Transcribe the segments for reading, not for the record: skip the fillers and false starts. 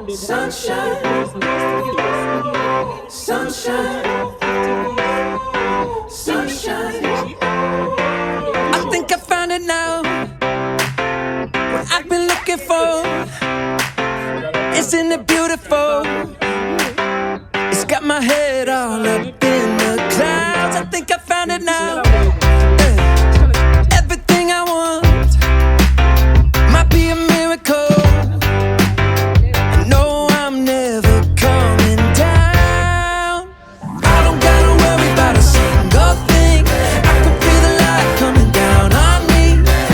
Sunshine, sunshine, sunshine. I think I found it now. What I've been looking for. Isn't it beautiful? It's got my head all up in the clouds. I think I found it now. Everything I want might be a miracle. I know I'm never coming down. I don't gotta worry about a single thing. I can feel the light coming down on me.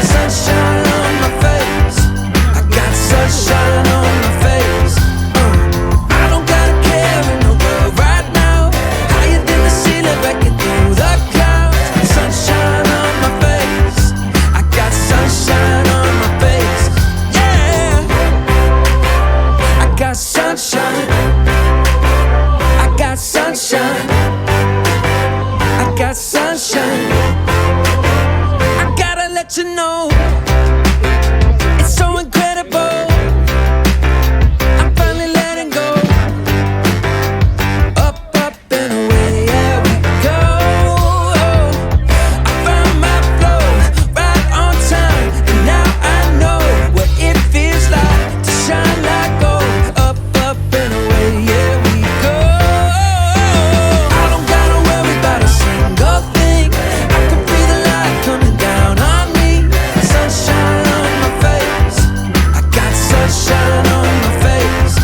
Sunshine on my face. I got sunshine on my face. I don't gotta care in the world right now. Higher than the ceiling, breaking through the clouds. Sunshine on my face. I got sunshine on my face. Yeah, I got sunshine. I got sunshine. I got sunshine. I gotta let you know, it's so incredible. I'm finally letting go. Up, up and away, yeah we go. I found my flow right on time, and now I know what it feels like to shine like gold. Up, up and away, yeah we go. I don't gotta worry about a single thing. I can feel the light coming down on me. Sunshine on my face. I got sunshine on my face.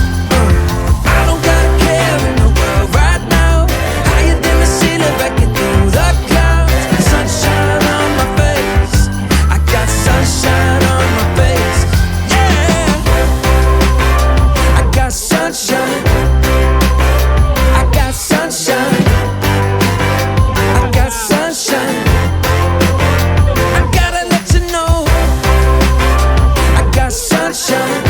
I don't gotta care in the world right now. Higher than the ceiling, breaking through the clouds. Sunshine on my face. I got sunshine on my face. Yeah, I got sunshine. I got sunshine. I got sunshine. I gotta let you know, I got sunshine.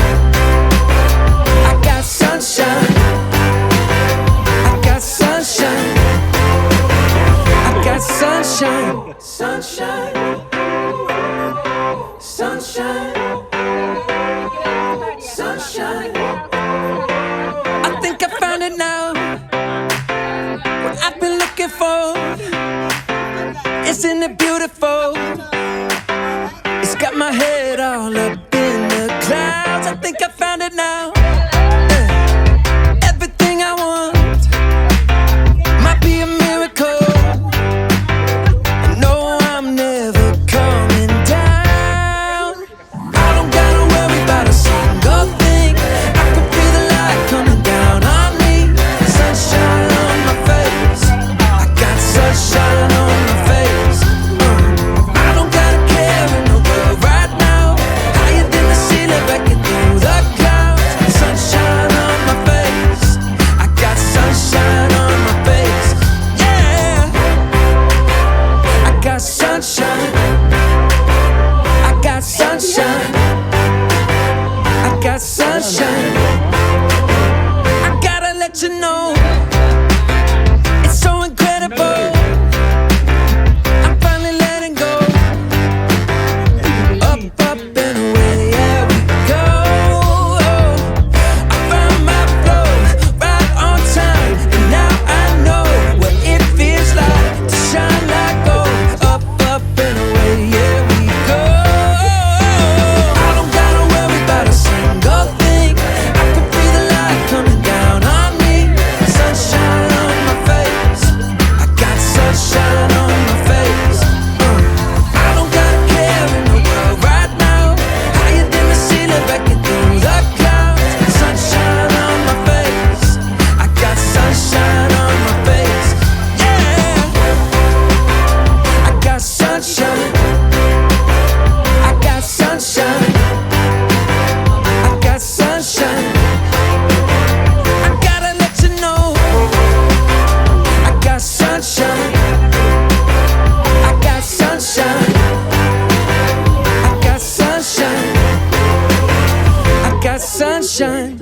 I got sunshine. I got sunshine. I got sunshine. Sunshine. Sunshine. Sunshine. I think I found it now. What I've been looking for. Isn't it beautiful? It's got my head all up in the clouds. I think I found it now. Everything I want might be a miracle. I know I'm never coming down. I don't gotta worry about a single thing. I can feel the light coming down on me. Sunshine on my face. I got sunshine on my face. I don't gotta care in the world right now. Higher than the ceiling, breaking through the clouds. Sunshine on my face. I got sunshine on my face. Yeah, I got sunshine. I got sunshine. I got sunshine. I gotta let you know, it's so incredible. I'm finally letting go. Up, up and away, yeah we go. I found my flow right on time, and now I know what it feels like to shine like gold. Up, up and away, yeah we go. I don't gotta worry about a single thing. I can feel the light coming down on me. Sunshine on my face. I got sunshine on my face. I don't gotta care in the world right now. Higher than the ceiling, breaking through the clouds. Sunshine on my face. I got sunshine on my face. Yeah, I got sunshine. I got sunshine. I got sunshine. I gotta let you know, I got sunshine. I got sunshine. I got sunshine. I got sunshine.